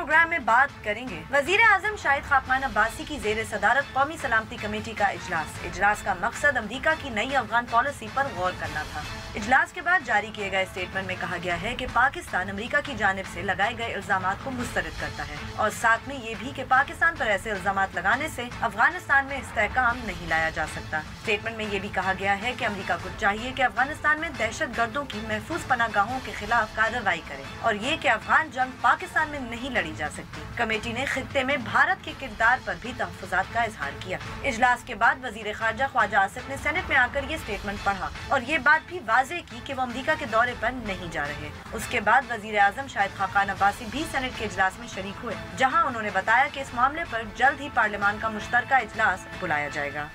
Programme में बात करेंगे। वजीर आजम शाहिद खाकान अब्बासी की जेर सदारत कौमी सलामती कमेटी का इजलास का मकसद अमरीका की नई अफगान पॉलिसी पर गौर करना था। इजलास के बाद जारी किए गए स्टेटमेंट में कहा गया है कि पाकिस्तान अमरीका की जानिब से लगाए गए इल्जामात को मुस्तरद करता है और साथ में ये भी कि पाकिस्तान पर ऐसे इल्जामात लगाने से अफगानिस्तान में इस्तेहकाम नहीं लाया जा सकता। स्टेटमेंट में ये भी कहा गया है कि अमरीका को चाहिए कि अफगानिस्तान में दहशत गर्दों की महफूज पनाहगाहों के खिलाफ कार्रवाई करे और ये कि अफगान जंग पाकिस्तान में नहीं लड़ी जा सकती। कमेटी ने खित्ते में भारत के किरदार पर भी तहफ़्फ़ुज़ात का इजहार किया। इजलास के बाद वजीर खारजा ख्वाजा आसिफ ने सेनेट में आकर ये स्टेटमेंट पढ़ा और ये बात भी वाज़ेह की कि वो अमरीका के दौरे पर नहीं जा रहे। उसके बाद वजीर आजम शाहिद खाकान अब्बासी भी सेनेट के इजलास में शरीक हुए, जहाँ उन्होंने बताया कि इस मामले पर जल्द ही पार्लियामान का मुश्तरका इजलास बुलाया जाएगा।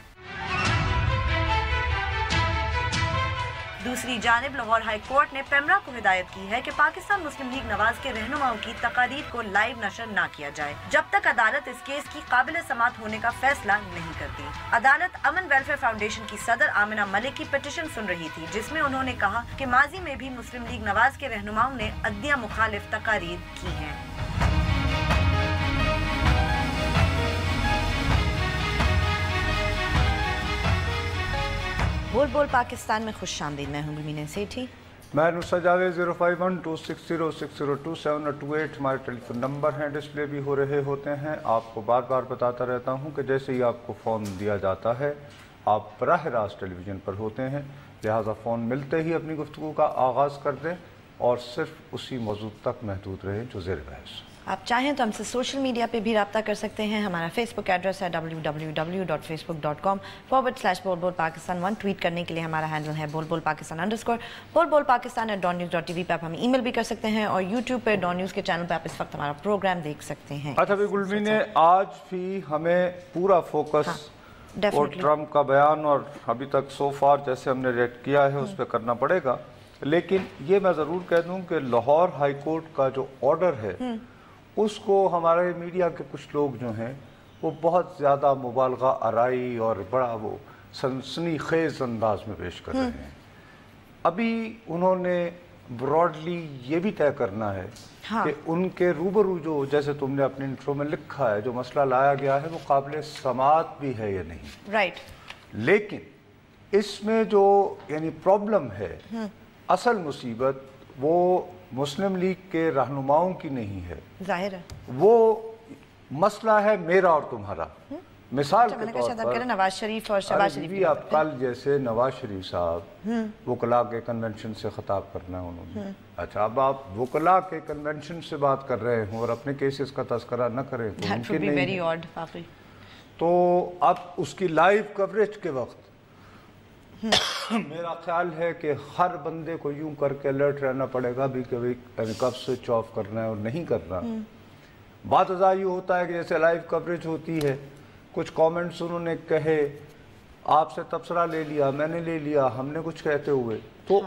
दूसरी जानिब लाहौर हाई कोर्ट ने पेमरा को हिदायत की है कि पाकिस्तान मुस्लिम लीग नवाज के रहनुमाओं की तकारीर को लाइव नशर न किया जाए जब तक अदालत इस केस की काबिल समात होने का फैसला नहीं करती। अदालत अमन वेलफेयर फाउंडेशन की सदर आमिना मलिक की पिटीशन सुन रही थी, जिसमें उन्होंने कहा कि माजी में भी मुस्लिम लीग नवाज के रहनुमाओं ने अदलिया मुखालिफ तकारीर की हैं। बोल बोल पाकिस्तान में खुश आमदीद। मैं हूँ मीना सेठी। मैं नुसरत जावेद। 05126060627 और 28 हमारे टेलीफोन नंबर हैं, डिस्प्ले भी हो रहे होते हैं। आपको बार बार बताता रहता हूँ कि जैसे ही आपको फ़ोन दिया जाता है आप बराह रास्त टेलीविज़न पर होते हैं, लिहाजा फ़ोन मिलते ही अपनी गुफ्तगू का आगाज़ कर दें और सिर्फ उसी मौजूद तक महदूद रहें जो ज़ेर बहस। आप चाहें तो हमसे सोशल मीडिया पे भी रब्ता कर सकते हैं। हमारा फेसबुक एड्रेस है www.facebook.com/बोलबोलपाकिस्तान1। ट्वीट करने के लिए हमारा हैंडल है बोलबोलपाकिस्तान_। बोलबोलपाकिस्तान@डॉन न्यूज़ .tv पे आप हमें ईमेल भी कर सकते हैं और यूट्यूब पे डॉन न्यूज़ के चैनल पर आप इस वक्त हमारा प्रोग्राम देख सकते हैं। अच्छा गुलमी ने आज भी हमें पूरा फोकस और ट्रम्प का बयान और अभी तक सो फार जैसे हमने रिएक्ट किया है उस पर करना पड़ेगा, लेकिन ये मैं ज़रूर कह दूँ कि लाहौर हाई कोर्ट का जो ऑर्डर है उसको हमारे मीडिया के कुछ लोग जो हैं वो बहुत ज़्यादा मुबालगा आराई और बड़ा वो सनसनीखेज़ अंदाज में पेश कर रहे हैं। अभी उन्होंने ब्रॉडली ये भी तय करना है कि उनके रूबरू जो, जैसे तुमने अपने इंट्रो में लिखा है, जो मसला लाया गया है वो काबिल समात भी है या नहीं। राइट। लेकिन इसमें जो यानी प्रॉब्लम है, असल मुसीबत वो मुस्लिम लीग के रहनुमाओं की नहीं है, जाहिर है वो मसला है मेरा और तुम्हारा। मिसाल के तौर पर नवाज शरीफ और शहबाज शरीफ भी आप कल जैसे नवाज शरीफ साहब वकला के कन्वेंशन से खिताब करना है उन्होंने। अच्छा, अब आप वकला के कन्वेंशन से बात कर रहे हो और अपने केसेस का तस्करा न करें तो अब उसकी लाइव कवरेज के वक्त मेरा ख्याल है कि हर बंदे को यूं करके अलर्ट रहना पड़ेगा भी कि भाई कब स्विच ऑफ करना है और नहीं करना। बात अज़ा ये होता है कि जैसे लाइव कवरेज होती है, कुछ कमेंट्स उन्होंने कहे, आपसे तबसरा ले लिया, मैंने ले लिया, हमने कुछ कहते हुए, तो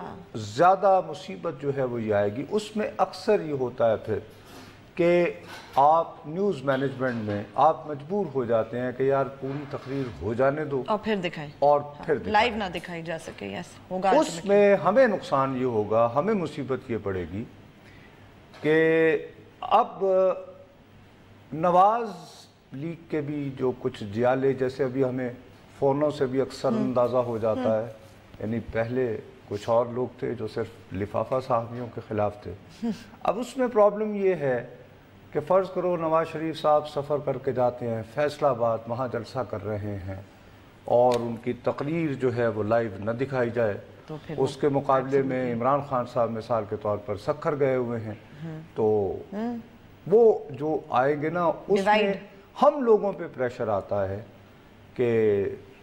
ज़्यादा मुसीबत जो है वो ये आएगी। उसमें अक्सर ये होता है फिर कि आप न्यूज़ मैनेजमेंट में आप मजबूर हो जाते हैं कि यार पूरी तकरीर हो जाने दो और फिर दिखाएं फिर लाइव ना दिखाई जा सके। यस होगा, उसमें हमें नुकसान ये होगा, हमें मुसीबत ये पड़ेगी कि अब नवाज लीग के भी जो कुछ जियाले, जैसे अभी हमें फ़ोनों से भी अक्सर अंदाज़ा हो जाता है, यानी पहले कुछ और लोग थे जो सिर्फ लिफाफा साहबियों के ख़िलाफ़ थे। अब उसमें प्रॉब्लम ये है कि फ़र्ज़ करो नवाज शरीफ साहब सफ़र करके जाते हैं फैसलाबाद, वहाँ जलसा कर रहे हैं और उनकी तकरीर जो है वो लाइव न दिखाई जाए, तो उसके मुकाबले में इमरान खान साहब मिसाल के तौर पर सक्खर गए हुए हैं, तो वो जो आएंगे ना उसमें हम लोगों पे प्रेशर आता है कि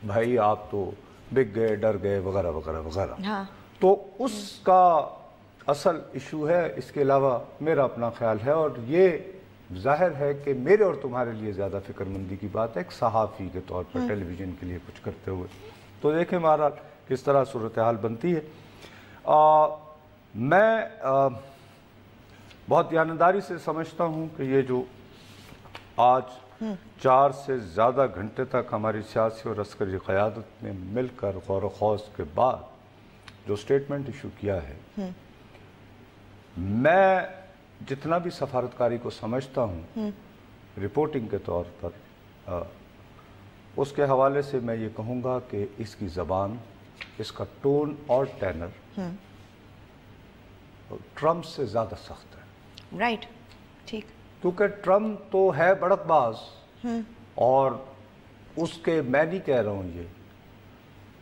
भाई आप तो बिक गए, डर गए, वगैरह वगैरह वगैरह। हाँ। तो उसका असल इशू है। इसके अलावा मेरा अपना ख्याल है और ये जाहिर है कि मेरे और तुम्हारे लिए ज़्यादा फिक्रमंदी की बात है एक सहाफ़ी के तौर पर टेलीविज़न के लिए कुछ करते हुए। तो देखें हमारा किस तरह सूरत हाल बनती है। मैं बहुत ध्यानदारी से समझता हूँ कि ये जो आज 4 से ज़्यादा घंटे तक हमारी सियासी और अस्करी क़यादत ने मिलकर गौर ख़ौज़ के बाद जो स्टेटमेंट इशू किया है, मैं जितना भी सफारतकारी को समझता हूँ रिपोर्टिंग के तौर पर, उसके हवाले से मैं ये कहूँगा कि इसकी ज़बान, इसका टोन और टेनर ट्रम्प से ज़्यादा सख्त है। राइट, ठीक। क्योंकि ट्रम्प तो है बड़कबाज, और उसके, मैं नहीं कह रहा हूँ, ये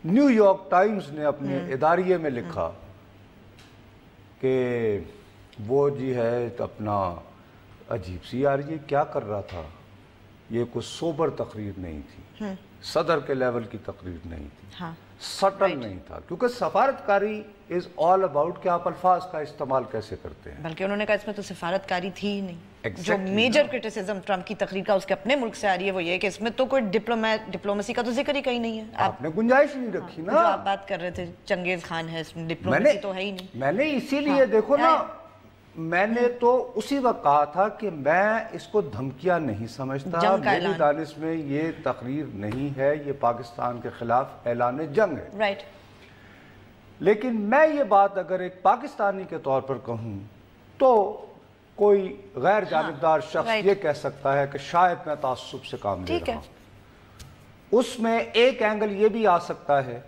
न्यूयॉर्क टाइम्स ने अपने इदारिये में लिखा कि वो जी है अपना अजीब सी, यार ये क्या कर रहा था, ये कोई सोबर तकरीर नहीं थी, सदर के लेवल की तकरीर नहीं थी, हाँ, सटल नहीं था। क्योंकि सफारतकारी इज ऑल अबाउट कि आप अल्फाज का इस्तेमाल कैसे करते हैं। बल्कि उन्होंने कहा इसमें तो सफारतकारी थी ही नहीं। Exactly, जो मेजर क्रिटिसिज्म ट्रम्प की तकरीर का उसके अपने मुल्क से आ रही है वो ये है कि इसमें तो कोई डिप्लोमेसी का तो जिक्र ही कहीं नहीं है। आपने गुंजाइश नहीं रखी ना। जो आप बात कर रहे थे चंगेज खान है, इसमें डिप्लोमेसी तो है ही नहीं। मैंने इसीलिए देखो ना, मैंने तो उसी वक्त कहा था कि मैं इसको धमकियां नहीं समझता, मेरी दानिश में ये तकरीर नहीं है, ये पाकिस्तान के खिलाफ ऐलान जंग है। राइट। लेकिन मैं ये बात अगर एक पाकिस्तानी के तौर पर कहूँ तो कोई गैर जानिबदार शख्स ये कह सकता है कि शायद मैं तासुब से काम ले रहा हूँ। उसमें एक एंगल ये भी आ सकता है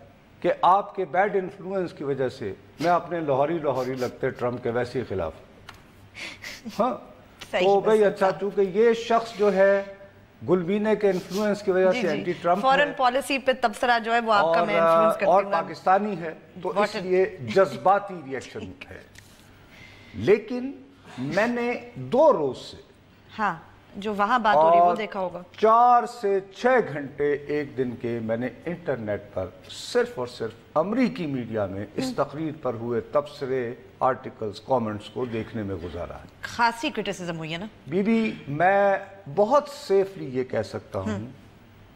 कि आपके बैड इन्फ्लुएंस की वजह से मैं अपने लाहौरी लगते ट्रम्प के वैसे ही खिलाफ। हाँ, तो भाई अच्छा, चूंकि ये शख्स जो है गुलबीने के इन्फ्लुएंस की वजह से एंटी ट्रम्प फॉरेन पॉलिसी पे तबसरा जो है वो आपका मैं इन्फ्लुएंस करती हूं, और पाकिस्तानी है, तो इसलिए जज्बाती रिएक्शन है। लेकिन मैंने 2 रोज से, हाँ, जो वहां बात हो रही है वो देखा होगा, 4 से 6 घंटे एक दिन के मैंने इंटरनेट पर सिर्फ और सिर्फ अमरीकी मीडिया में इस तकरीर पर हुए तबसरे, आर्टिकल्स, कमेंट्स को देखने में गुजारा है। खासी क्रिटिसिज्म हुई है ना बीबी, मैं बहुत सेफली ये कह सकता हूँ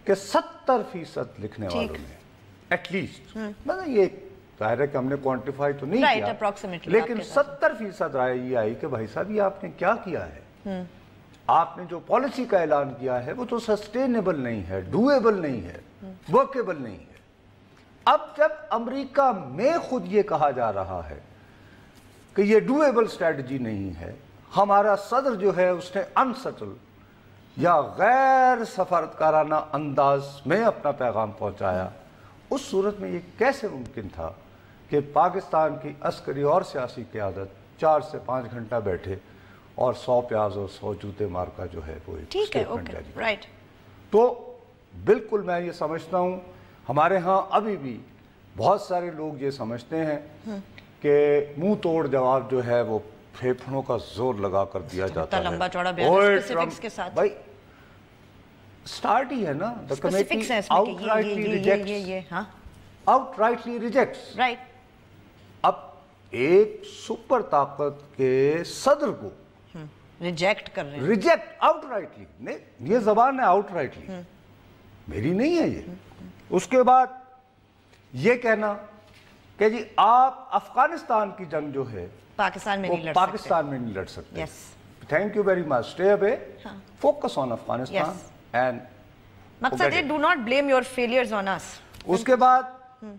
कि 70% लिखने वालों ने एटलीस्ट, मतलब ये जाहिर है कि हमने क्वांटिफाई तो नहीं किया, लेकिन 70% राय ये आई कि भाई साहब ये आपने क्या किया है, आपने जो पॉलिसी का ऐलान किया है वो तो सस्टेनेबल नहीं है, डूएबल नहीं है, वर्केबल नहीं है। अब जब अमेरिका में खुद ये कहा जा रहा है कि ये डूएबल स्ट्रेटजी नहीं है, हमारा सदर जो है उसने अनसटल या गैर सफारतकाराना अंदाज में अपना पैगाम पहुंचाया, उस सूरत में ये कैसे मुमकिन था कि पाकिस्तान की अस्करी और सियासी क़यादत 4 से 5 घंटा बैठे और 100 प्याज और 100 जूते मार का जो है वो एक स्टेटमेंट जारी किया। राइट। तो बिल्कुल मैं ये समझता हूँ, हमारे यहाँ अभी भी बहुत सारे लोग ये समझते हैं कि मुंह तोड़ जवाब जो है वो फेफड़ों का जोर लगा कर दिया जाता है। लंबा चौड़ा स्पेसिफिक्स के साथ भाई स्टार्ट ही है ना, the committee outrightly rejects. Right. अब एक सुपर ताकत के सदर को रिजेक्ट कर रहे हैं, रिजेक्ट आउटराइटली, नहीं ये जबान है आउटराइटली, मेरी नहीं है ये। उसके बाद ये कहना कि जी आप अफगानिस्तान की जंग जो है पाकिस्तान में नहीं लड़ सकते। Yes, thank you very much, stay away, focus on Afghanistan and मकसद है do not blame your failures on us. उसके बाद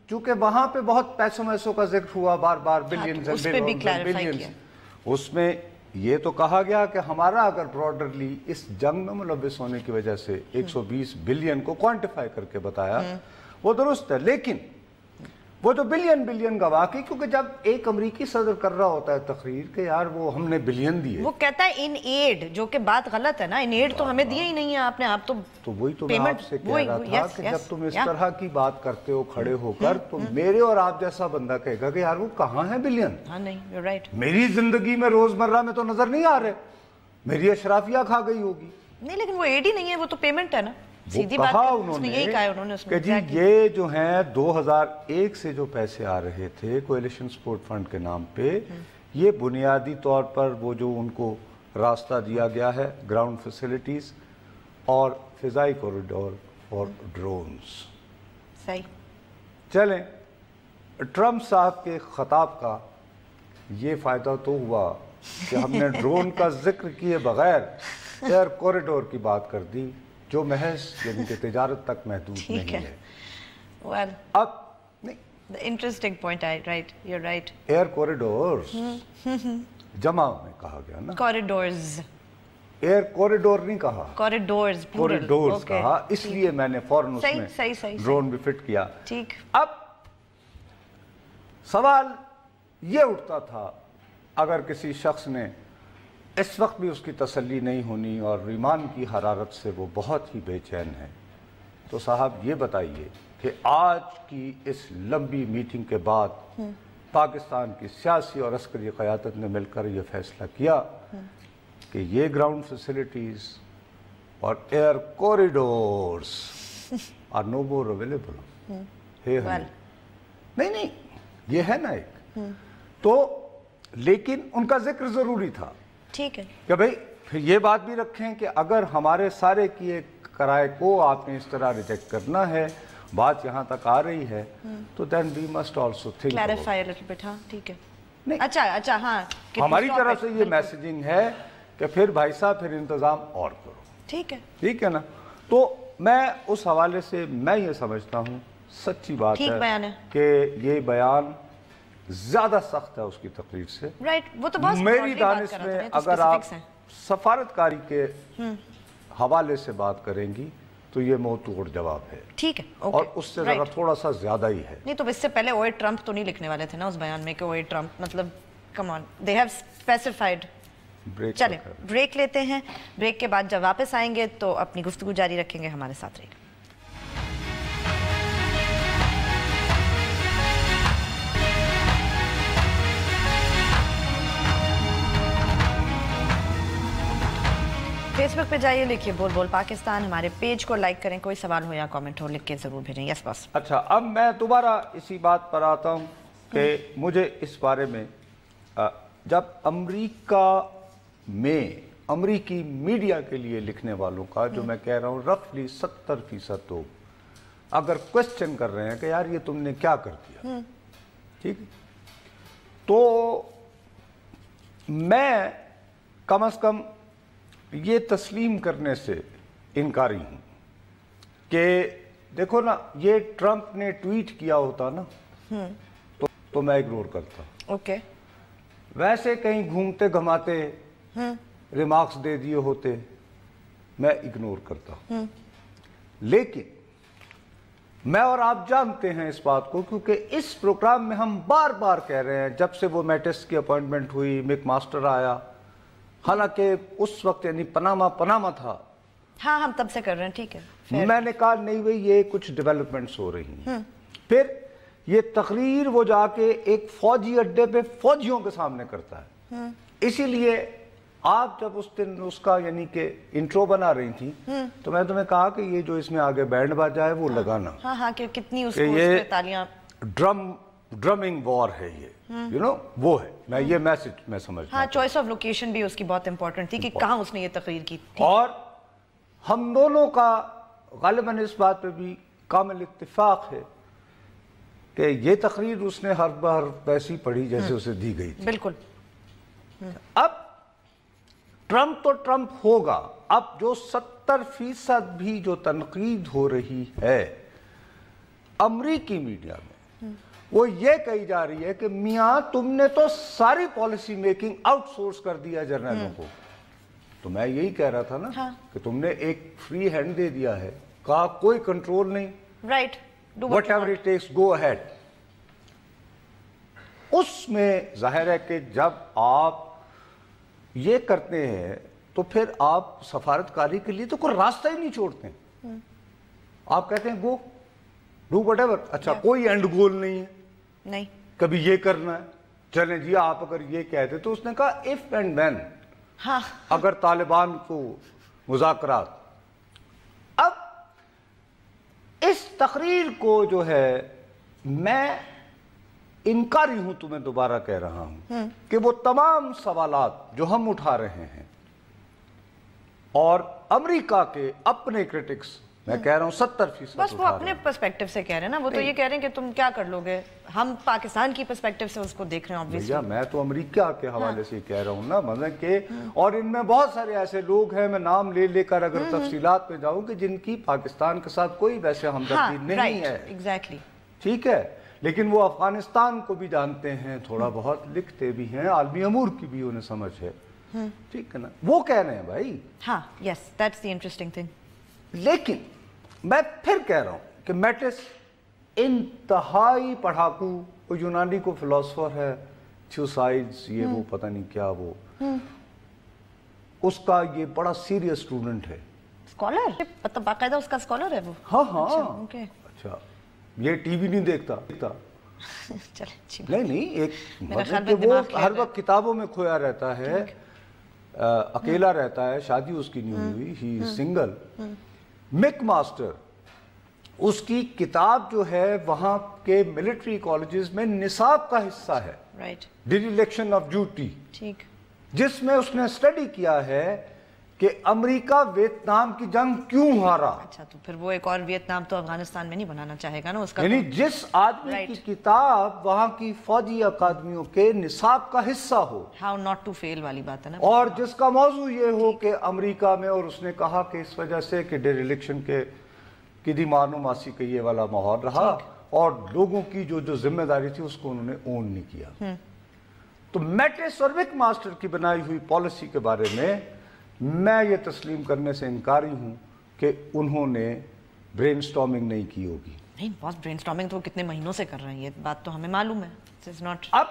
चूंकि वहां पे बहुत पैसों का जिक्र हुआ बार बार, बिलियंस, उसमें ये तो कहा गया कि हमारा अगर ब्रॉडरली इस जंग में मुलविस होने की वजह से 120 बिलियन को क्वांटिफाई करके बताया, वो दुरुस्त है। लेकिन वो तो बिलियन गवा के, क्योंकि जब एक अमरीकी सदर कर रहा होता है तकरीर के यार वो हमने बिलियन दिए, वो कहता है इन एड, जो कि बात गलत है ना, इन एड तो हमें दिए ही नहीं है आपने, आप तो वही तो मैं आपसे कह रहा था कि जब तुम इस तरह की बात करते हो खड़े होकर, तो मेरे और आप जैसा बंदा कहेगा कि यार वो कहाँ है बिलियन। हाँ नहीं, you're right। मेरी जिंदगी में रोजमर्रा में तो नजर नहीं आ रहे, मेरी अशराफिया खा गई होगी। नहीं, लेकिन वो एड ही नहीं है, वो तो पेमेंट है ना, सीधी बात है। उन्होंने यही कहा है उन्होंने कि जी ये जो है 2001 से जो पैसे आ रहे थे कोएलिशन सपोर्ट फंड के नाम पे, ये बुनियादी तौर पर वो जो उनको रास्ता दिया गया है, ग्राउंड फैसिलिटीज और फिजाई कॉरिडोर और ड्रोन्स। सही। चलें, ट्रम्प साहब के खताब का ये फायदा तो हुआ कि हमने ड्रोन का जिक्र किए बगैर एयर कॉरिडोर की बात कर दी, जो महज यानी कि तिजारत तक महदूद नहीं है। Well, अब नहीं, the interesting point, right? You're right. Air corridor जमा में कहा गया ना, कॉरिडोर्स, एयर कॉरिडोर नहीं कहा, कॉरिडोर्स, कॉरिडोर्स कहा, इसलिए मैंने फौरन उसमें सही ड्रोन भी फिट किया। ठीक। अब सवाल ये उठता था, अगर किसी शख्स ने इस वक्त भी उसकी तसल्ली नहीं होनी और ईमान की हरारत से वो बहुत ही बेचैन है, तो साहब ये बताइए कि आज की इस लंबी मीटिंग के बाद पाकिस्तान की सियासी और अस्करी क़यादत ने मिलकर ये फैसला किया कि ये ग्राउंड फैसिलिटीज़ और air corridors are no more available. नहीं, ये है ना एक, तो लेकिन उनका जिक्र ज़रूरी था। ठीक है कि भाई फिर ये बात भी रखें कि अगर हमारे सारे किए कराए को आपने इस तरह रिजेक्ट करना है, बात यहाँ तक आ रही है, तो then we must also think, clarify a little bit. हाँ ठीक है, नहीं अच्छा हाँ, हमारी तरफ से ये मैसेजिंग है कि फिर भाई साहब फिर इंतजाम और करो। ठीक है ना। तो मैं उस हवाले से मैं ये समझता हूँ सच्ची बात है कि ये बयान ज्यादा सख्त है उसकी तकरीर से। राइट, वो तो बहुत मेरी दानिश में अगर आप सफारतकारी के हवाले से बात करेंगी तो ये मुंह तोड़ जवाब है। ठीक है, और उससे जरा थोड़ा सा ज्यादा ही है। नहीं तो इससे पहले ओए ट्रम्प तो नहीं लिखने वाले थे ना उस बयान में कि ओए ट्रम्प, मतलब come on, they have specified. चलें ब्रेक लेते हैं, ब्रेक के बाद जब वापस आएंगे तो अपनी गुफ्तगू जारी रखेंगे, हमारे साथ रहिएगा। फेसबुक पे जाइए, लिखिए बोल बोल पाकिस्तान, हमारे पेज को लाइक करें, कोई सवाल हो या कमेंट हो लिख के जरूर भेजें। Yes boss. अच्छा, अब मैं दोबारा इसी बात पर आता हूं कि मुझे इस बारे में जब अमेरिका में अमेरिकी मीडिया के लिए लिखने वालों का, जो मैं कह रहा हूं रफली 70% लोग अगर क्वेश्चन कर रहे हैं कि यार ये तुमने क्या कर दिया, ठीक, तो मैं कम से कम ये तस्लीम करने से इनकारी हूं कि देखो ना, ये ट्रंप ने ट्वीट किया होता ना तो मैं इग्नोर करता। ओके। वैसे कहीं घूमते घमाते रिमार्क्स दे दिए होते, मैं इग्नोर करता। लेकिन मैं और आप जानते हैं इस बात को, क्योंकि इस प्रोग्राम में हम बार बार कह रहे हैं, जब से वो मैटिस की अपॉइंटमेंट हुई, मिक मास्टर आया, हालांकि उस वक्त यानी पनामा था। हाँ, हम तब से कर रहे हैं। ठीक है, मैंने कहा नहीं भाई ये कुछ डेवलपमेंट्स हो रही हैं। फिर ये तकरीर वो जाके एक फौजी अड्डे पे फौजियों के सामने करता है। इसीलिए आप जब उस दिन उसका यानी कि इंट्रो बना रही थी तो मैं तुम्हें कहा कि ये जो इसमें आगे बैंड बाजा है वो लगाना। हाँ, कि कितनी उसको तालियां, ड्रमिंग वॉर है ये, यू नो, वो है। मैं ये मैसेज मैं समझता हूं। हाँ, चॉइस ऑफ लोकेशन भी उसकी बहुत इंपॉर्टेंट थी कि कहाँ उसने ये तकरीर की थी। और हम दोनों का गालिबन इस बात पे भी कामिल इत्तिफाक है कि ये तकरीर उसने हर बार वैसी पढ़ी जैसे उसे दी गई थी। बिल्कुल। अब ट्रंप तो ट्रंप होगा। अब जो 70% भी जो तनकीद हो रही है अमरीकी मीडिया में, वो ये कही जा रही है कि मियां तुमने तो सारी पॉलिसी मेकिंग आउटसोर्स कर दिया जर्नलों को। तो मैं यही कह रहा था ना, हाँ, कि तुमने एक फ्री हैंड दे दिया है, कहा कोई कंट्रोल नहीं, right, whatever it takes go ahead. उसमें जाहिर है कि जब आप ये करते हैं तो फिर आप सफारतकारी के लिए तो कोई रास्ता ही नहीं छोड़ते। आप कहते हैं गो डू वट एवर। अच्छा, कोई एंड गोल नहीं है, नहीं कभी ये करना है, चलें जी आप अगर ये कहते, तो उसने कहा इफ एंड व्हेन, हाँ, अगर तालिबान को मुज़ाकरात। अब इस तकरीर को जो है मैं इनकारी हूं, तुम्हें दोबारा कह रहा हूं कि वो तमाम सवालात जो हम उठा रहे हैं और अमेरिका के अपने क्रिटिक्स, मैं कह रहा हूं 70% बस वो अपने पर्सपेक्टिव से कह रहे हैं ना, वो तो ये कह रहे हैं कि तुम क्या कर लोगे, हम पाकिस्तान की पर्सपेक्टिव से उसको देख रहे हैं। ऑब्वियसली मैं तो अमेरिका के हवाले से कह रहा हूं ना, मतलब कि और इनमें बहुत सारे ऐसे लोग हैं, मैं नाम ले लेकर अगर तफसीलात पे जाऊं, कि जिनकी पाकिस्तान के साथ कोई वैसे हमदर्दी नहीं है। एग्जैक्टली। ठीक है, لیکن وہ افغانستان کو بھی جانتے ہیں, تھوڑا بہت لکھتے بھی ہیں, عالمی امور کی بھی انہیں سمجھ ہے, ٹھیک ہے نا, وہ کہہ رہے ہیں بھائی. ہاں, یس, دیٹس دی انٹرسٹنگ تھنگ. لیکن میں پھر کہہ رہا ہوں کہ میٹس انتہائی پڑھاکو, وہ یونانی کو فلسفر ہے, تھیوسائڈز یہ وہ پتہ نہیں کیا, وہ اس کا یہ بڑا سیریس اسٹوڈنٹ ہے. اسکالر, مطلب باقاعدہ اس کا اسکالر ہے وہ. ہاں ہاں, اچھا, یہ ٹی وی نہیں دیکھتا. نہیں, ایک مطلب کہ وہ ہر وقت کتابوں میں کھویا رہتا ہے, اکیلا رہتا ہے, شادی اس کی نہیں ہوئی, ہی سنگل. مک ماسٹر, اس کی کتاب جو ہے وہاں کے ملٹری کالجز میں نصاب کا حصہ ہے, ڈیریلیکشن آف ڈیوٹی, جس میں اس نے اسٹڈی کیا ہے کہ امریکہ ویتنام کی جنگ کیوں ہارا. اچھا, تو پھر وہ ایک اور ویتنام تو افغانستان میں نہیں بنانا چاہے گا نا اس کا. یعنی جس آدمی کی کتاب وہاں کی فوجی اکادمیوں کے نصاب کا حصہ ہو, ہاؤ ناٹ ٹو فیل والی بات ہے نا, اور جس کا موضوع یہ ہو کہ امریکہ میں, اور اس نے کہا کہ اس وجہ سے کہ ڈیریلیکشن کے کدی مانو ماسی کا یہ والا ماحول رہا, اور لوگوں کی جو ذمہ داری تھی اس کو انہوں نے اون نہیں کیا. تو میٹس اور مک ماسٹر کی بنائی ہوئی پالیسی کے بارے میں یہ تسلیم کرنے سے انکاری ہوں کہ انہوں نے برین سٹارمنگ نہیں کی ہوگی. نہیں, بہت برین سٹارمنگ تو وہ کتنے مہینوں سے کر رہے ہیں, یہ بات تو ہمیں معلوم ہے. اب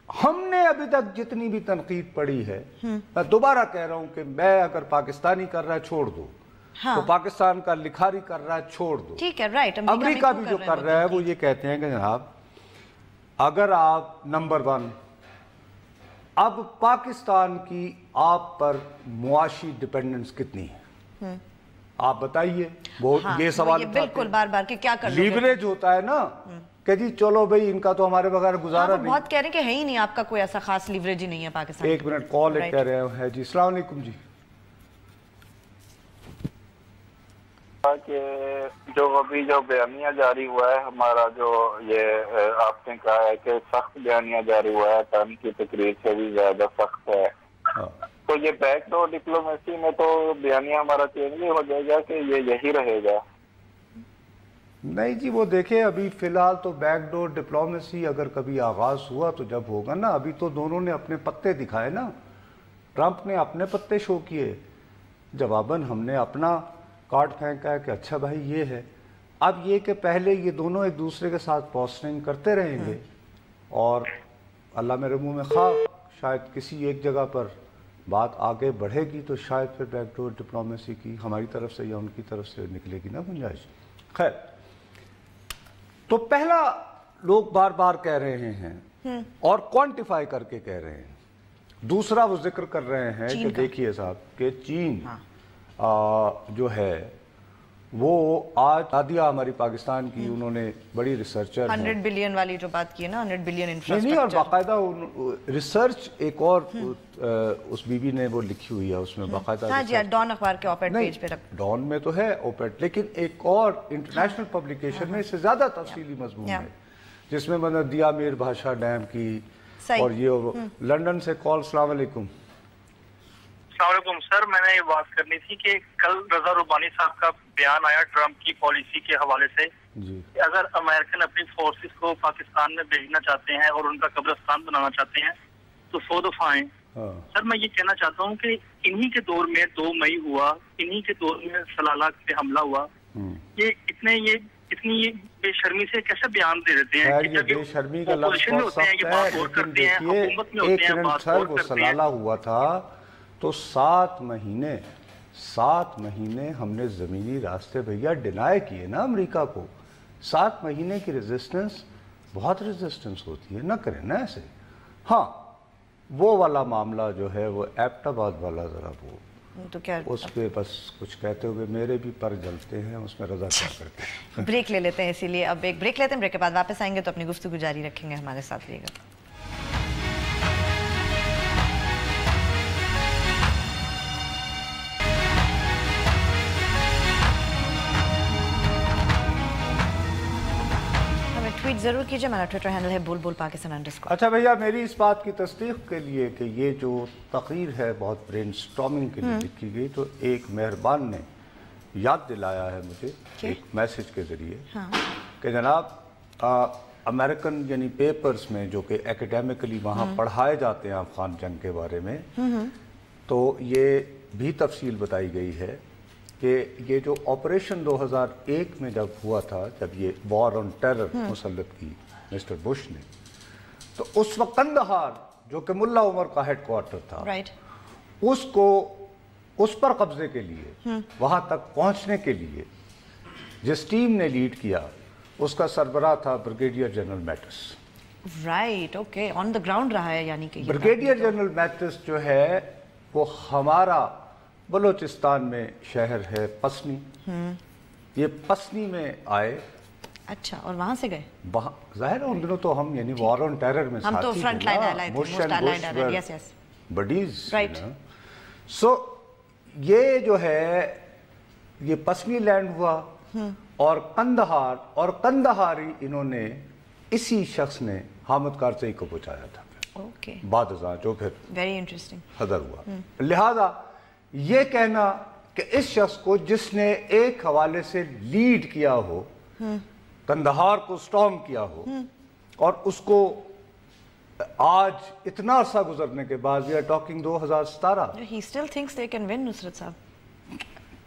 ہم نے ابھی تک جتنی بھی تنقید پڑھی ہے, میں دوبارہ کہہ رہا ہوں کہ میں اگر پاکستانی کر رہا ہے چھوڑ دو, تو پاکستان کا لکھاری کر رہا ہے چھوڑ دو. ٹھیک ہے, رائٹ. امریکہ بھی جو کر رہا ہے وہ یہ کہتے ہیں کہ جناب اگر آپ نمبر 1, اب پاکستان کی آپ پر معاشی ڈیپینڈنس کتنی ہے, آپ بتائیے. وہ یہ سوال بالکل بار بار کہ کیا کر لو گے, لیوریج ہوتا ہے نا کہ جی چلو بھئی ان کا تو ہمارے بغیر گزارا نہیں. بہت کہہ رہے ہیں کہ ہے ہی نہیں آپ کا کوئی ایسا خاص لیوریج ہی نہیں ہے پاکستان. ایک منٹ, کال ایک کہہ رہے ہیں جی. السلام علیکم جی. کہ جو بیانیہ جاری ہوا ہے ہمارا, جو یہ آپ نے کہا ہے کہ سخت بیانیہ جاری ہوا ہے, ٹرمپ کی تقریر سے بھی زیادہ سخت ہے, تو یہ بیک ڈور ڈپلومیسی میں تو بیانیہ ہمارا چینج نہیں ہو جائے گا کہ یہ یہی رہے گا؟ نہیں جی, وہ دیکھیں ابھی فی الحال تو بیک ڈور ڈپلومیسی اگر کبھی آغاز ہوا تو جب ہوگا نا, ابھی تو دونوں نے اپنے پتے دکھائے نا. ٹرمپ نے اپنے پتے شو کیے, جواباً ہم نے اپنا کارڈ پھینکا ہے کہ اچھا بھائی یہ ہے. اب یہ کہ پہلے یہ دونوں ایک دوسرے کے ساتھ پوسٹنگ کرتے رہیں گے, اور اللہ میرے منہ میں خواہ شاید کسی ایک جگہ پر بات آگے بڑھے گی تو شاید پھر بیک ڈور ڈپلومیسی کی ہماری طرف سے یا ان کی طرف سے نکلے گی نا گنجائش. خیر, تو پہلا لوگ بار بار کہہ رہے ہیں اور کوانٹیفائی کر کے کہہ رہے ہیں. دوسرا وہ ذکر کر رہے ہیں کہ دیکھیے صاحب کہ چین جو ہے وہ آج نادیہ ہماری پاکستان کی, انہوں نے بڑی ریسرچر 100 بلین والی جو بات کی ہے نا, 100 بلین انفراسٹرکچر, نہیں, اور باقاعدہ ریسرچ ایک اور اس بی بی نے وہ لکھی ہوئی ہے, اس میں باقاعدہ. ہاں جی, ڈان اخبار کے اوپیڈ پیج پہ رکھ, ڈان میں تو ہے اوپیڈ, لیکن ایک اور انٹرنیشنل پبلیکیشن میں اس سے زیادہ تفصیلی مضمون ہے, جس میں مطلب دیا میر بھاشا ڈیم کی, اور یہ لنڈن سے کال. السلام علیکم. السلام علیکم سر, میں نے یہ بات کرنی تھی کہ کل رضا ربانی صاحب کا بیان آیا ٹرمپ کی پالیسی کے حوالے سے کہ اگر امریکن اپنی فورسز کو پاکستان میں بھیجنا چاہتے ہیں اور ان کا قبرستان بنانا چاہتے ہیں تو 100 دفعہ آئیں. سر میں یہ کہنا چاہتا ہوں کہ انہی کے دور میں 2 مئی ہوا, انہی کے دور میں سلالہ پہ حملہ ہوا, یہ اتنی بے شرمی سے کیسے بیان دے دیتے ہیں کہ جب بے شرمی کا لفظ بہت سخت ہے, لیکن دیکھیے ایک منٹ سر, وہ سلالہ ہوا تھا تو 7 مہینے ہم نے زمینی راستے بھیا ڈینائی کیے نا امریکہ کو. 7 مہینے کی ریزسٹنس بہت ریزسٹنس ہوتی ہے, نہ کریں نا ایسے. ہاں, وہ والا معاملہ جو ہے وہ ایبٹ آباد والا ذرا وہ تو کیا اس پہ بس کچھ کہتے ہوئے میرے بھی پر جلتے ہیں, اس میں رضا کیا کرتے ہیں. بریک لے لیتے ہیں, اسی لیے اب ایک بریک لیتے ہیں, بریک کے بعد واپس آئیں گے تو اپنی گفتگو جاری رکھیں گے. ہمارے ساتھ رہیے گا. ٹویٹ ضرور کیجئے, ہمارا ٹویٹر ہینڈل ہے بول بول پاکستان _ اچھا بھیا, میری اس بات کی تصدیق کے لیے کہ یہ جو تقریر ہے بہت برین سٹارمنگ کے لیے لکھی گئی, تو ایک مہربان نے یاد دلایا ہے مجھے ایک میسج کے ذریعے کہ جناب अमेरिकन यानी पेपर्स में जो कि एकेडमिकली वहाँ पढ़ाए जाते हैं अफगान जंग के बारे में, तो ये भी तफसील बताई गई है कि ये जो ऑपरेशन 2001 में जब हुआ था, जब ये वॉर ऑन टेरर मुसल्लत की मिस्टर बुश ने, तो उस वक्त कंदहार जो कि मुल्ला उमर का हेडक्वार्टर था, उसको उस पर कब्जे के लिए वहां तक पहुंचने के लिए जिस टीम ने लीड किया उसका सरबराह था brigadier general Mattis. Right, okay, on the ground रहा है यानी कि ब्रिगेडियर जनरल मैटिस जो है वो हमारा बलोचिस्तान में शहर है पसनी, ये पसनी में आए। अच्छा, और वहां से गए? वहाँ जाहिर है उन दिनों तो हम यानी वॉर ऑन टेरर में हम तो फ्रंट लाइन आए थे, यस यस, बडीज, राइट। सो ये जो है ये पसनी लैंड हुआ और कंदहार और कंदहारी इन्होंने इसी शख्स ने हामिद कारज़ई को पहुंचाया था, ओके, बादशाह जो फिर वेरी इंटरेस्टिंग सदर हुआ। लिहाजा ये कहना कि इस शख्स को जिसने एक हवाले से लीड किया हो, कंदहार को स्टॉर्म किया हो, और उसको आज इतना अरसा गुजरने के बाद, we are talking 2017, he still thinks they can win. Nusrat sahab,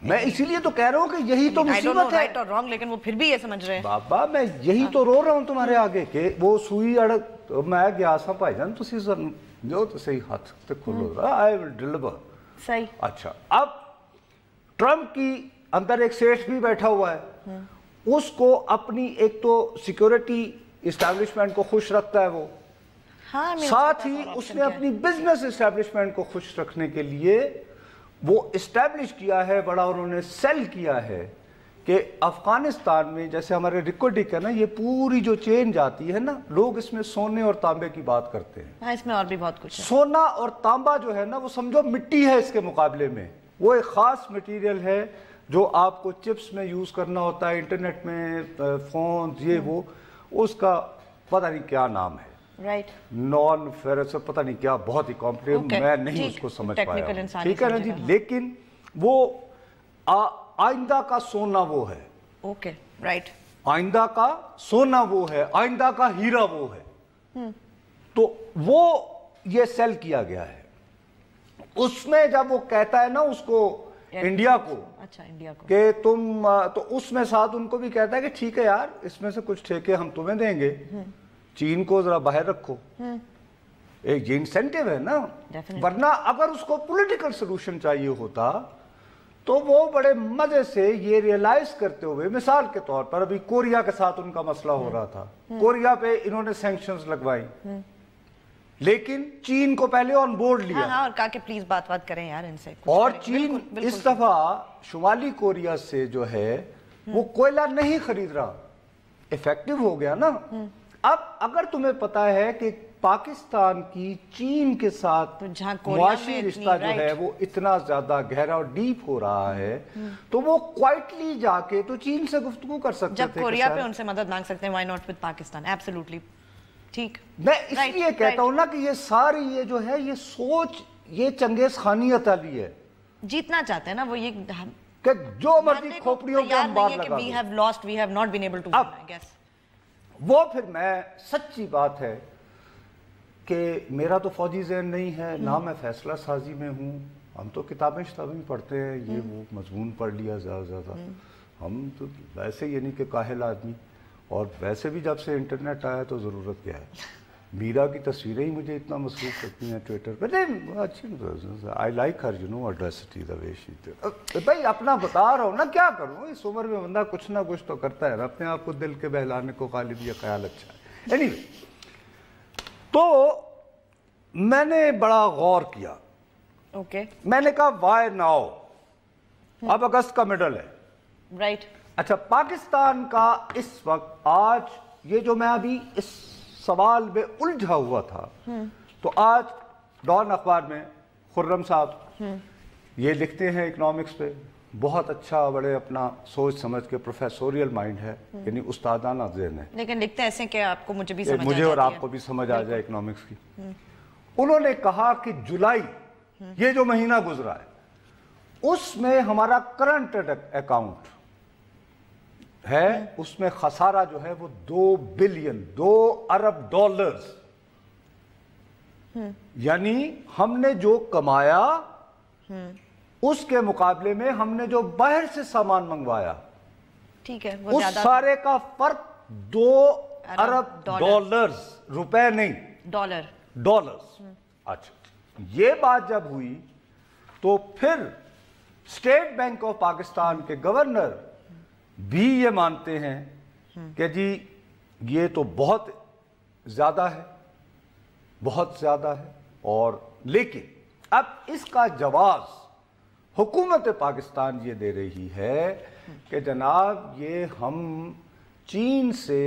मैं इसीलिए तो कह रहा हूँ कि यही तो मुसीबत है, राइट और रॉन्ग, लेकिन वो फिर भी ये समझ रहे हैं। बाबा मैं यही तो रो रहा हूँ तुम्हारे आगे कि वो सुई अड़क, तो मैं गया सा भाईजान तुसी जो तो सही हाथ ते खोलो, आई विल डिलीवर। सही। अच्छा, अब ट्रम्प की अंदर एक सेठ भी बैठा हुआ है, उसको अपनी एक तो सिक्योरिटी इस्टेब्लिशमेंट को खुश रखता है वो, हाँ, साथ ही उसने अपनी बिजनेस इस्टेब्लिशमेंट को खुश रखने के लिए वो इस्टेब्लिश किया है, बड़ा उन्होंने सेल किया है कि अफगानिस्तान में जैसे हमारे रिकॉर्डिक है ना, ये पूरी जो चेन जाती है ना, लोग इसमें सोने और तांबे की बात करते हैं। हाँ, इसमें और भी बहुत कुछ है। फोना और तांबा जो है ना, वो समझो मिट्टी है इसके मुकाबले में, वो एक खास मटेरियल है जो आपको चिप्स में यूज करना होता है, इंटरनेट में, फोन, ये वो, उसका पता नहीं क्या नाम है, राइट, नॉन फेरस, पता नहीं क्या, बहुत ही कॉम्प्लिकेटेड, मैं नहीं उसको समझ पाया, ठीक है ना जी। लेकिन वो आइंदा का सोना वो है, ओके, राइट, आइंदा का सोना वो है, आइंदा का हीरा वो है। तो वो ये सेल किया गया है। उसमें जब वो कहता है ना उसको इंडिया को, अच्छा, इंडिया को कि तुम, तो उसमें साथ उनको भी कहता है कि ठीक है यार, इसमें से कुछ ठेके हम तुम्हें देंगे, चीन को जरा बाहर रखो, एक ये इंसेंटिव है ना। वरना अगर उसको पॉलिटिकल सोल्यूशन चाहिए होता तो वो बड़े मजे से ये रियलाइज करते हुए, मिसाल के तौर पर अभी कोरिया के साथ उनका मसला हो रहा था, कोरिया पे इन्होंने सैंक्शंस लगवाई, लेकिन चीन को पहले ऑन बोर्ड लिया, हाँ, और कहा कि प्लीज बात करें यार इनसे, और चीन इस दफा शुमाली कोरिया से जो है वो कोयला नहीं खरीद रहा, इफेक्टिव हो गया ना। अब अगर तुम्हें पता है कि पाकिस्तान की चीन के साथ मुआशी रिश्ता जो है वो इतना ज्यादा गहरा और डीप हो रहा है, तो वो क्वाइटली जाके तो चीन से गुफ्तगू कर सकते थे, जब कोरिया पे उनसे मदद मांग सकते हैं, why not with Pakistan, absolutely ठीक। मैं इसलिए कहता हूं ना कि ये सारी ये जो है ये सोच, ये चंगेज खानियत वाली है, जीतना चाहते हैं ना वो, ये कि जो मर्जी खोपड़ियों के हम बात लगा, we have lost, we have not been able to win, I guess। वो फिर मैं, सच्ची बात है कि मेरा तो फौजी ज़हन नहीं है ना, मैं फैसला साजी में हूँ, हम तो किताबें पढ़ते हैं, ये वो मजमून पढ़ लिया ज़्यादा, हम तो वैसे ये नहीं कि काहिल आदमी, और वैसे भी जब से इंटरनेट आया तो ज़रूरत क्या है, मीरा की तस्वीरें ही मुझे इतना मसरूफ करती हैं ट्विटर पर, नहीं अच्छी, I like her, you know, audacity the way she, भाई अपना बता रहा हूँ ना, क्या करूँ, इस उम्र में बंदा कुछ ना कुछ तो करता है, अपने आप को दिल के बहलाने को गालिब ये ख्याल अच्छा है। एनीवे, तो मैंने बड़ा गौर किया, ओके, मैंने कहा वाई नाउ, अब अगस्त का मिडल है, राइट। अच्छा, पाकिस्तान का इस वक्त, आज ये जो मैं अभी इस सवाल में उलझा हुआ था, तो आज डॉन अखबार में खुर्रम साहब ये लिखते हैं इकोनॉमिक्स पे, बहुत अच्छा, बड़े अपना सोच समझ के, प्रोफेसोरियल माइंड है, यानी उस्तादाना ज़हन है, लेकिन लिखते ऐसे कि आपको, मुझे भी समझ मुझे और आपको भी समझ आ जाए इकोनॉमिक्स की। उन्होंने कहा कि जुलाई, ये जो महीना गुजरा है, उसमें हमारा करंट अकाउंट है उसमें खसारा जो है वो 2 बिलियन, 2 अरब डॉलर्स, यानी हमने जो कमाया उसके मुकाबले में हमने जो बाहर से सामान मंगवाया, ठीक है, उस सारे का फर्क 2 अरब डॉलर्स, रुपए नहीं, डॉलर्स। अच्छा, ये बात जब हुई तो फिर स्टेट बैंक ऑफ पाकिस्तान के गवर्नर भी ये मानते हैं कि जी ये तो बहुत ज्यादा है, बहुत ज्यादा है। और लेकिन अब इसका जवाब हुकूमत पाकिस्तान ये दे रही है कि जनाब ये हम चीन से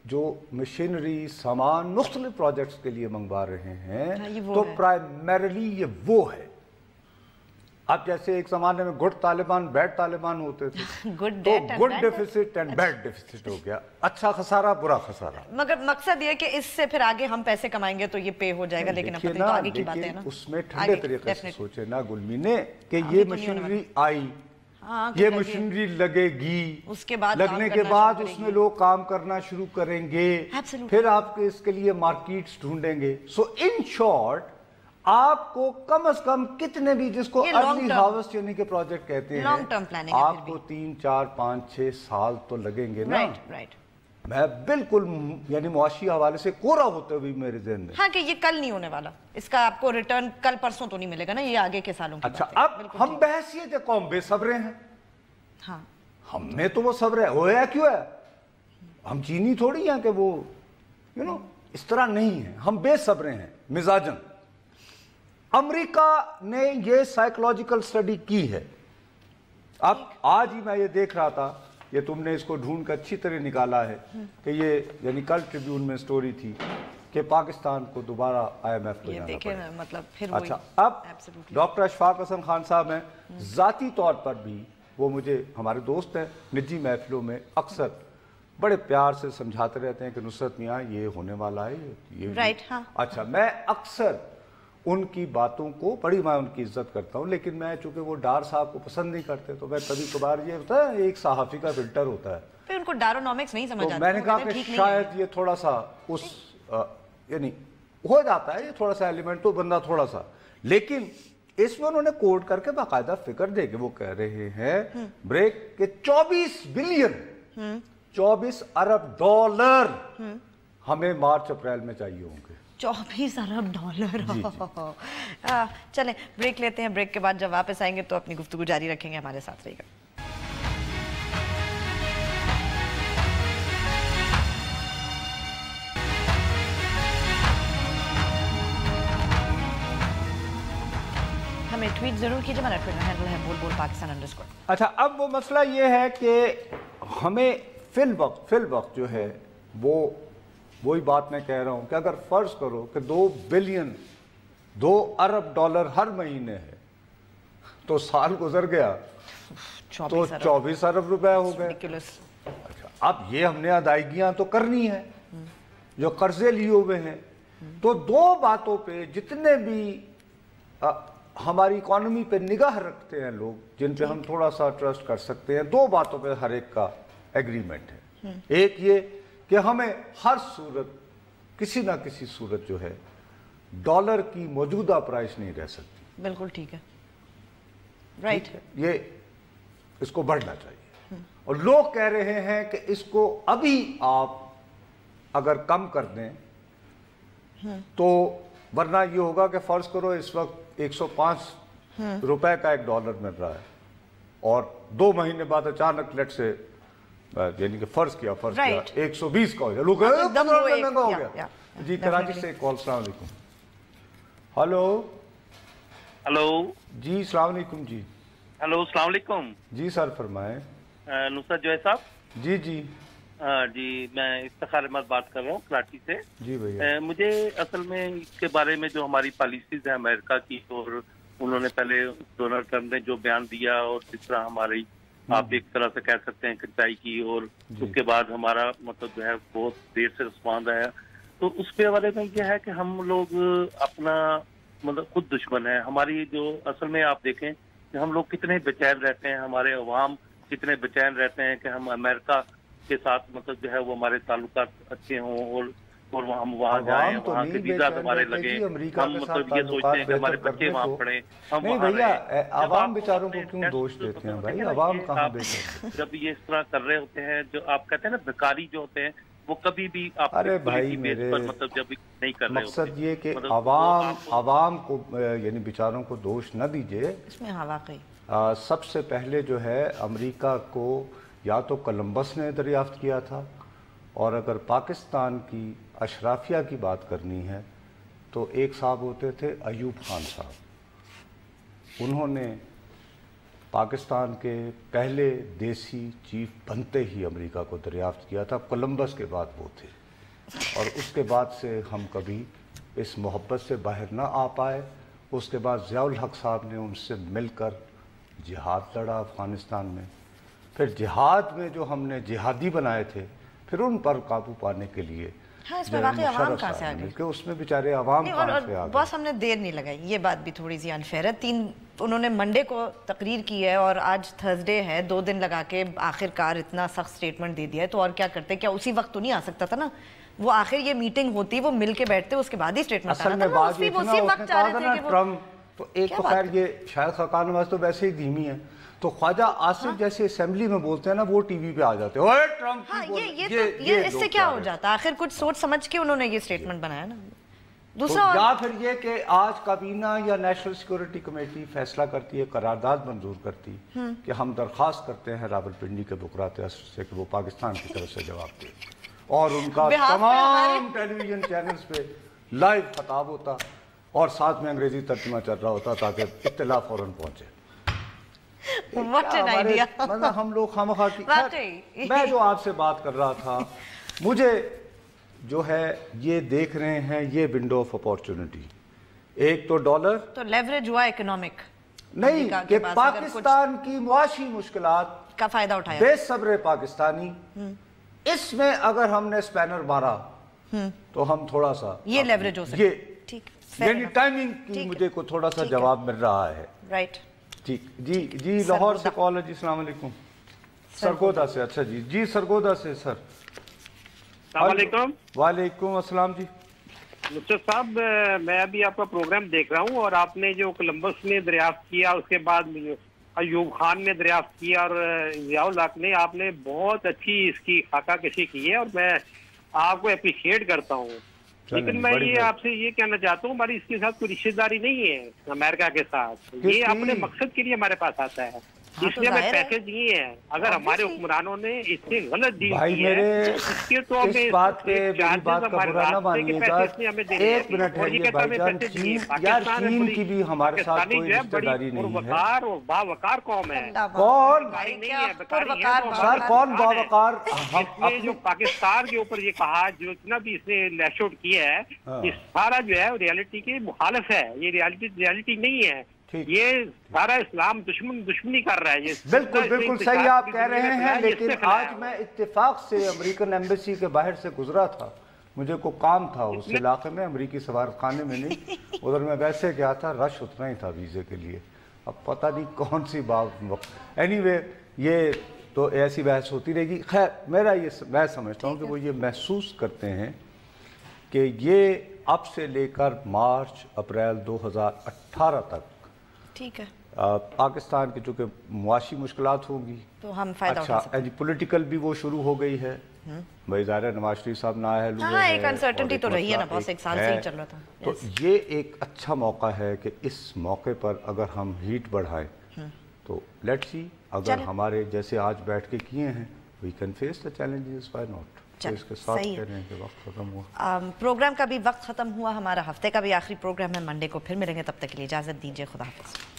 जो मशीनरी सामान मुख्तलिफ प्रोजेक्ट्स के लिए मंगवा रहे हैं, तो प्राइमरीली ये वो है। अब जैसे एक जमाने में गुड तालिबान बैड तालिबान होते थे, good deficit and bad deficit हो गया, अच्छा खसारा बुरा खसारा। मगर मकसद ये कि इससे फिर आगे हम पैसे कमाएंगे तो ये पे हो जाएगा, लेकिन अपनी तो आगे की बात है ना। उसमें ठंडे तरीके से सोचे ना गुलमी ने कि ये मशीनरी आई, ये मशीनरी लगेगी, उसके बाद लगने के बाद उसमें लोग काम करना शुरू करेंगे, फिर आपके इसके लिए मार्केट्स ढूंढेंगे। सो इन शॉर्ट आपको कम से कम कितने भी, जिसको अर्ली हार्वेस्ट यानी के प्रोजेक्ट कहते हैं, लॉन्ग टर्म प्लानिंग, आपको 3, 4, 5, 6 साल तो लगेंगे ना। राइट। मैं बिल्कुल यानी मुआशी हवाले से कोरा होते हुए मेरे ज़हन में, हाँ, कि ये कल नहीं होने वाला, इसका आपको रिटर्न कल परसों तो नहीं मिलेगा ना, ये आगे के सालों की अच्छा बात है। अब हम बहसियत कौम बेसब्रे हैं, हाँ, हमें तो वो सब्र है, होया क्यों है, हम चीनी थोड़ी हैं कि वो इस तरह नहीं है, हम बेसब्रे हैं मिजाजन। अमेरिका ने ये साइकोलॉजिकल स्टडी की है। अब आज ही मैं ये देख रहा था, ये तुमने इसको ढूंढ कर अच्छी तरह निकाला है कि ये यानी कल ट्रिब्यून में स्टोरी थी कि पाकिस्तान को दोबारा IMF को जाना पड़ेगा। मतलब फिर अच्छा, अब डॉक्टर अशफाक हसन खान साहब हैं, जाती तौर पर भी वो मुझे हमारे दोस्त हैं, निजी महफिलों में अक्सर बड़े प्यार से समझाते रहते हैं कि नुसरत मियाँ ये होने वाला है, ये राइट, हाँ। अच्छा, मैं अक्सर उनकी बातों को बड़ी मैं उनकी इज्जत करता हूँ, लेकिन मैं चूंकि वो डार साहब को पसंद नहीं करते तो मैं कभी कभार ये होता है एक सहाफ़ी का फिल्टर होता है, फिर उनको डारोनॉमिक्स नहीं समझ आता, तो मैंने कहा कि शायद ये थोड़ा सा उस यानी हो जाता है ये थोड़ा सा एलिमेंट, तो बंदा थोड़ा सा, लेकिन इसमें उन्होंने कोड करके बाकायदा फिक्र दे के वो कह रहे हैं ब्रेक के 24 बिलियन 24 अरब डॉलर हमें मार्च अप्रैल में चाहिए होंगे। 24 अरब डॉलर। चलें ब्रेक लेते हैं, ब्रेक के बाद जब वापस आएंगे तो अपनी गुफ्तगू जारी रखेंगे, हमारे साथ रहिएगा। हमें ट्वीट जरूर कीजिए, हमारा ट्विटर हैंडल है बोल पाकिस्तान_। अच्छा, अब वो मसला ये है कि हमें फिल वक्त जो है वो वही बात मैं कह रहा हूं कि अगर फर्ज करो कि 2 बिलियन 2 अरब डॉलर हर महीने है तो साल गुजर गया तो 24 अरब रुपए हो गए। अच्छा, अब ये हमने अदायगियां तो करनी है जो कर्जे लिए हुए हैं, तो 2 बातों पे जितने भी हमारी इकोनॉमी पे निगाह रखते हैं लोग, जिन पे हम थोड़ा सा ट्रस्ट कर सकते हैं, 2 बातों पे हर एक का एग्रीमेंट है। एक ये कि हमें हर सूरत किसी ना किसी सूरत जो है डॉलर की मौजूदा प्राइस नहीं रह सकती। बिल्कुल ठीक है, राइट, ये इसको बढ़ना चाहिए। और लोग कह रहे हैं कि इसको अभी आप अगर कम कर दें तो वरना ये होगा कि फर्ज करो इस वक्त 105 रुपए का $1 मिल रहा है और 2 महीने बाद अचानक लेट से यानी कि फर्ज किया 120 का हो गया, लोग महंगा हो गया। जी, कराची से कॉल। सलाम अलैकुम। हेलो जी, सलाम अलैकुम जी। हेलो, सलाम अलैकुम जी। सर फरमाएं। नुसरत जो है साहब। जी जी जी, मैं इफ्तिखार अहमद बात कर रहा हूँ कराची से। जी भैया, मुझे असल में इसके बारे में जो हमारी पॉलिसीज है अमेरिका की, और उन्होंने पहले डोनाल्ड ट्रम्प ने जो बयान दिया और जिस तरह हमारी आप एक तरह से कह सकते हैं खिंचाई की, और उसके बाद हमारा मतलब जो है बहुत देर से रिस्पॉन्ड आया, तो उसके हवाले में यह है कि हम लोग अपना मतलब खुद दुश्मन है हमारी। जो असल में आप देखें कि हम लोग कितने बेचैन रहते हैं, हमारे अवाम इतने बेचैन रहते हैं कि हम अमेरिका के साथ मतलब जो है वो हमारे ताल्लुकात अच्छे हों और हम वहाँ जाएं, वहाँ के वीजा हमारे लगे, हम मतलब ये सोचते हैं कि हमारे बच्चे वहाँ पढ़े, हम वहाँ रहें। आवाम बेचारों को क्यों दोष देते हैं भाई? आवाम कहाँ बेचैन? जब ये इस तरह कर रहे होते हैं, जो आप कहते हैं ना भिखारी जो होते हैं, वो कभी भी आप अरे भाई मेरे मतलब जब नहीं कर रहे मकसद ये कि मतलब आवाम को यानी बेचारों को दोष न दीजिए इसमें। हाँ वाकई सबसे पहले जो है अमेरिका को या तो कोलंबस ने दरियाफ्त किया था, और अगर पाकिस्तान की अशराफिया की बात करनी है तो एक साहब होते थे अयूब खान साहब। उन्होंने पाकिस्तान के पहले देसी चीफ बनते ही अमेरिका को दरियाफ्त किया था। कोलंबस के बाद वो थे, और उसके बाद से हम कभी इस मोहब्बत से बाहर ना आ पाए। उसके बाद ज़ियाउल हक साहब ने उनसे मिलकर जिहाद लड़ा अफ़गानिस्तान में। फिर जिहाद में जो हमने जिहादी बनाए थे, फिर उन पर काबू पाने के लिए हाँ, इसमें वाकई आवाम कहाँ से आ गई? कि उसमें बेचारे आवाम कहाँ से आ गए? बस हमने देर नहीं लगाई, ये बात भी थोड़ी सी अनफेयर है। उन्होंने मंडे को तकरीर की है और आज थर्सडे है, 2 दिन लगा के आखिरकार इतना सख्त स्टेटमेंट दे दिया है, तो और क्या करते? क्या उसी वक्त तो नहीं आ सकता था ना? वो आखिर ये मीटिंग होती, वो मिल के बैठते, उसके बाद ही स्टेटमेंट असल में बात ये थी ना, उसने कहा था ना ट्रम्प, तो एक तो खैर ये शायद खाकान नवाज तो वैसे ही धीमी है, तो ख्वाजा आसिफ जैसे असेंबली में बोलते हैं ना, वो टीवी पे आ जाते हैं, ओए ट्रम्प हाँ, ये इससे क्या हो जाता? आखिर कुछ सोच समझ के उन्होंने ये स्टेटमेंट बनाया ना। दूसरा तो या फिर ये कि आज काबीना या नेशनल सिक्योरिटी कमेटी फैसला करती है, करारदाद मंजूर करती कि हम दरख्वास्त करते हैं रावलपिंडी के बुकरात असर से कि वो पाकिस्तान की तरफ से जवाब दे, और उनका तमाम टेलीविजन चैनल्स पे लाइव खताब होता और साथ में अंग्रेजी तर्जुमा चल रहा होता ताकि इत्तला फौरन पहुंचे। मतलब हम लोग खामखा की। मैं जो आपसे बात कर रहा था, मुझे जो है ये देख रहे हैं ये विंडो ऑफ अपॉर्चुनिटी। एक तो डॉलर तो लेवरेज हुआ इकोनॉमिक नहीं कि पाकिस्तान की मुआशी मुश्किलात का फायदा उठाया, बेसब्र पाकिस्तानी, इसमें अगर हमने स्पैनर मारा तो हम थोड़ा सा ये लेवरेज हो सकता है। यानी टाइमिंग की मुझे को थोड़ा सा जवाब मिल रहा है। राइट, ठीक जी लाहौर से कॉल है जी। अस्सलाम वालेकुम। सरगोदा से। अच्छा जी सरगोदा से सर। वालेकुम अस्सलाम जी। मुझसे साहब, मैं अभी आपका प्रोग्राम देख रहा हूँ और आपने जो कोलंबस ने दरियाफ्त किया, उसके बाद अयूब खान ने दरियाफ्त किया और ज़ियाउल हक ने, आपने बहुत अच्छी इसकी खाका कशी की है और मैं आपको अप्रिशिएट करता हूँ। लेकिन मैं ये आपसे ये कहना चाहता हूँ, हमारी इसके साथ कोई रिश्तेदारी नहीं है अमेरिका के साथ। ये अपने मकसद के लिए हमारे पास आता है, इसलिए हमें पैसे दिए हैं। अगर हमारे हुक्मरानों ने इससे गलत डील की है, इसके तो हमें इस बात पे मेरी बात का बुरा ना मानिएगा। एक मिनट है ये भाईजान, चीन की भी हमारे साथ कोई रिश्तेदारी नहीं है। और बावकार कौम है। कौन सर? कौन बावकार? इसने जो पाकिस्तान के ऊपर ये कहा, जो इतना भी इसने लैश आउट किया है, ये सारा जो है रियलिटी के मुखालिफ है। ये रियलिटी नहीं है, ये सारा इस्लाम दुश्मनी कर रहा है। ये बिल्कुल सही आप कह रहे हैं। लेकिन आज मैं इत्तेफाक से अमेरिकन एम्बेसी के बाहर से गुजरा था, मुझे को काम था उस इलाके में, अमेरिकी सफारतखाने में नहीं, उधर मैं वैसे गया था, रश उतना ही था वीज़े के लिए। अब पता नहीं कौन सी बात। एनीवे ये तो ऐसी बहस होती रहेगी। खैर मेरा ये मैं समझता हूँ कि वो ये महसूस करते हैं कि ये अब से लेकर मार्च अप्रैल 2018 तक ठीक है पाकिस्तान की चूँकि मुआशी मुश्किलात होगी तो हम फायदा उठा सकते हैं। पॉलिटिकल भी वो शुरू हो गई है भाई। ज़ाहिर नवाज शरीफ साहब नाअहल हुए हैं, एक अनसर्टेनिटी तो रही है ना बॉस, एक साल से ही चल रहा था। तो ये एक अच्छा मौका है कि इस मौके पर अगर हम हीट बढ़ाएं तो लेट्स सी, अगर हमारे जैसे आज बैठ के किए हैं, we can face the challenges, why not. तो इसके साथ कह रहे हैं कि वक्त खत्म हुआ। प्रोग्राम का भी वक्त खत्म हुआ, हमारा हफ्ते का भी आखिरी प्रोग्राम है। मंडे को फिर मिलेंगे, तब तक के लिए इजाज़त दीजिए। खुदा हाफ़िज़।